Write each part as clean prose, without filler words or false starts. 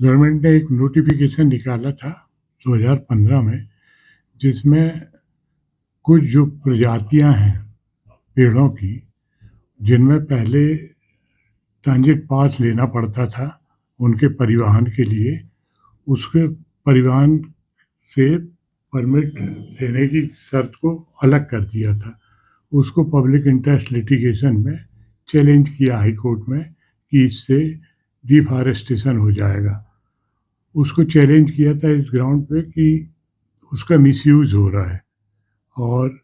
Government ने एक notification निकाला था 2015 में, जिसमें कुछ जो प्रजातियां हैं पेड़ों की, जिनमें पहले ट्रांजिट पास लेना पड़ता था उनके परिवहन के लिए, उसके परिवहन से परमिट लेने की शर्त को अलग कर दिया था। उसको पब्लिक इंटरेस्ट लिटिगेशन में चैलेंज किया हाई कोर्ट में कि इससे डिफॉरेस्टेशन हो जाएगा। उसको चैलेंज किया था इस ग्राउंड पे कि उसका मिसयूज़ हो रहा है और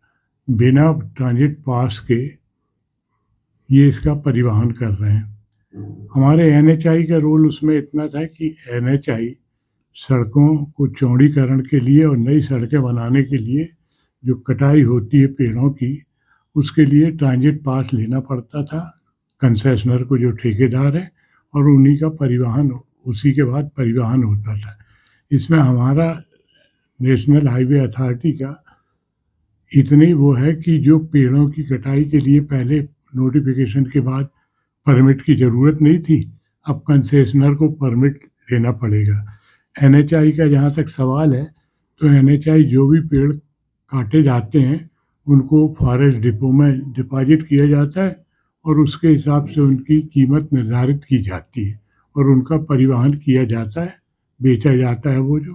बिना ट्रांजिट पास के ये इसका परिवहन कर रहे हैं। हमारे एनएचआई का रोल उसमें इतना था कि एनएचआई सड़कों को चौड़ीकरण के लिए और नई सड़कें बनाने के लिए जो कटाई होती है पेड़ों की, उसके लिए ट्रांजिट पास लेना पड़ता था कंसेशनर को, जो ठेकेदार है, और उन्हीं का परिवहन, उसी के बाद परिवहन होता था। इसमें हमारा नेशनल हाईवे अथॉरिटी का इतनी वो है कि जो पेड़ों की कटाई के लिए पहले नोटिफिकेशन के बाद परमिट की ज़रूरत नहीं थी, अब कंसेशनर को परमिट लेना पड़ेगा। एनएचआई का जहाँ तक सवाल है, तो एनएचआई जो भी पेड़ काटे जाते हैं उनको फॉरेस्ट डिपो में डिपॉजिट किया जाता है और उसके हिसाब से उनकी कीमत निर्धारित की जाती है और उनका परिवहन किया जाता है, बेचा जाता है वो जो।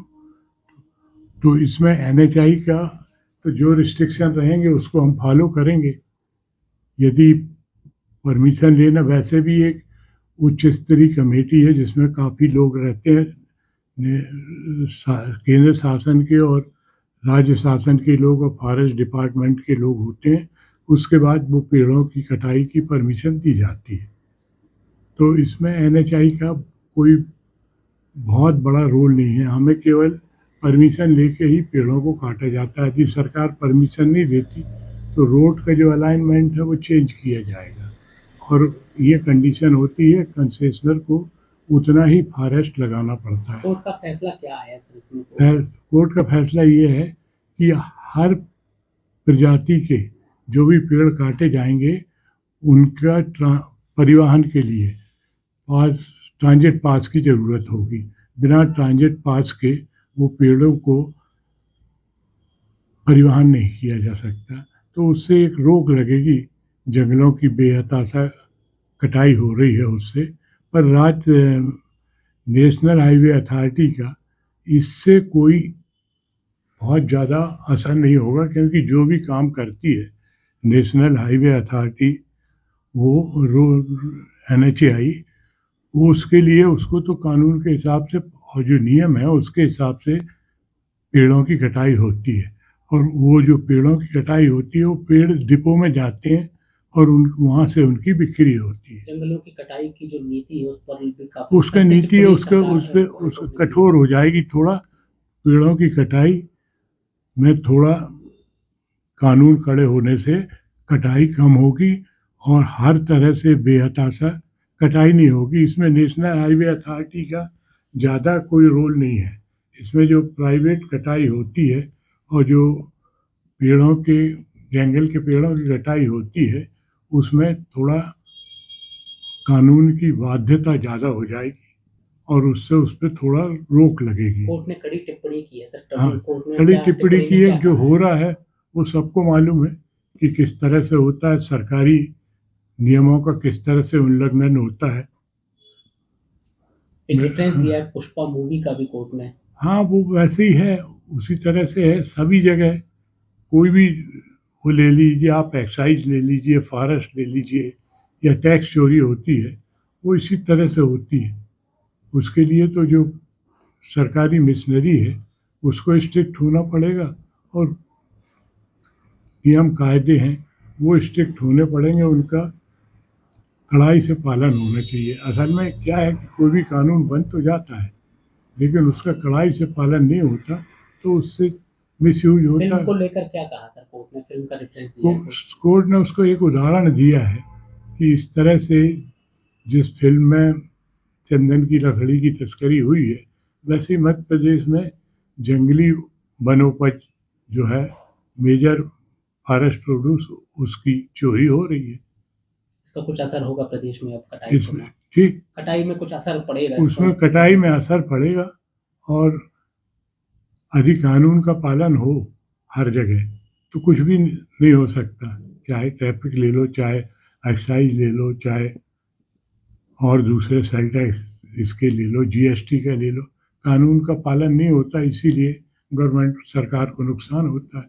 तो इसमें एनएचआई का तो जो रिस्ट्रिक्शन रहेंगे उसको हम फॉलो करेंगे। यदि परमिशन लेना, वैसे भी एक उच्च स्तरीय कमेटी है जिसमें काफ़ी लोग रहते हैं, केंद्र शासन के और राज्य शासन के लोग और फॉरेस्ट डिपार्टमेंट के लोग होते हैं। उसके बाद वो पेड़ों की कटाई की परमिशन दी जाती है। तो इसमें एनएचआई का कोई बहुत बड़ा रोल नहीं है, हमें केवल परमिशन लेके ही पेड़ों को काटा जाता है। यदि सरकार परमिशन नहीं देती तो रोड का जो अलाइनमेंट है वो चेंज किया जाएगा और ये कंडीशन होती है, कंसेशनर को उतना ही फॉरेस्ट लगाना पड़ता है। कोर्ट का फैसला क्या है सर इसमें? कोर्ट का फैसला ये है कि हर प्रजाति के जो भी पेड़ काटे जाएंगे उनका परिवहन के लिए ट्रांजिट पास की ज़रूरत होगी। बिना ट्रांजिट पास के वो पेड़ों को परिवहन नहीं किया जा सकता। तो उससे एक रोक लगेगी, जंगलों की बेहताशा कटाई हो रही है उससे। पर नेशनल हाईवे अथॉरिटी का इससे कोई बहुत ज़्यादा असर नहीं होगा, क्योंकि जो भी काम करती है नेशनल हाईवे अथॉरिटी, वो एनएचआई, वो उसके लिए उसको तो कानून के हिसाब से और जो नियम है उसके हिसाब से पेड़ों की कटाई होती है। और वो जो पेड़ों की कटाई होती है वो पेड़ डिपो में जाते हैं और वहाँ से उनकी बिक्री होती है। जंगलों की कटाई की जो नीति है उस पर भी काफी उसका नीति है, उसको कठोर हो जाएगी थोड़ा। पेड़ों की कटाई में थोड़ा कानून कड़े होने से कटाई कम होगी और हर तरह से बेहताशा कटाई नहीं होगी। इसमें नेशनल हाईवे अथॉरिटी का ज़्यादा कोई रोल नहीं है। इसमें जो प्राइवेट कटाई होती है और जो पेड़ों के, जंगल के पेड़ों की कटाई होती है, उसमें थोड़ा कानून की बाध्यता ज़्यादा हो जाएगी और उससे उस पर थोड़ा रोक लगेगी। कोर्ट ने कड़ी टिप्पणी की है सर। हाँ, कड़ी टिप्पणी की है। जो हो रहा है वो सबको मालूम है कि किस तरह से होता है, सरकारी नियमों का किस तरह से उल्लंघन होता है। एक रेफरेंस दिया है पुष्पा मूवी का भी कोर्ट ने। हाँ, वो वैसे ही है, उसी तरह से है सभी जगह। कोई भी वो ले लीजिए, आप एक्साइज ले लीजिए, फॉरेस्ट ले लीजिए, या टैक्स चोरी होती है, वो इसी तरह से होती है। उसके लिए तो जो सरकारी मशीनरी है उसको स्ट्रिक्ट होना पड़ेगा और नियम कायदे हैं वो स्ट्रिक्ट होने पड़ेंगे, उनका कड़ाई से पालन होना चाहिए। असल में क्या है कि कोई भी कानून बन तो जाता है लेकिन उसका कड़ाई से पालन नहीं होता तो उससे मिसयूज होता है। फिल्म को लेकर क्या कहा था कोर्ट ने? फिल्म का रेफरेंस दिया है कोर्ट ने उसको एक उदाहरण दिया है कि इस तरह से जिस फिल्म में चंदन की लकड़ी की तस्करी हुई है, वैसे मध्य प्रदेश में जंगली वनोपज जो है, मेजर फॉरेस्ट प्रोड्यूस, उसकी चोरी हो रही है। इसका कुछ असर होगा प्रदेश में अब कटाई? ठीक, कटाई में कुछ असर पड़ेगा इस उसमें पर। कटाई में असर पड़ेगा और अधिक कानून का पालन हो हर जगह तो कुछ भी नहीं हो सकता। चाहे ट्रैफिक ले लो, चाहे एक्साइज ले लो, चाहे और दूसरे सेल टैक्स इसके ले लो, जीएसटी का ले लो, कानून का पालन नहीं होता, इसीलिए गवर्नमेंट सरकार को नुकसान होता है।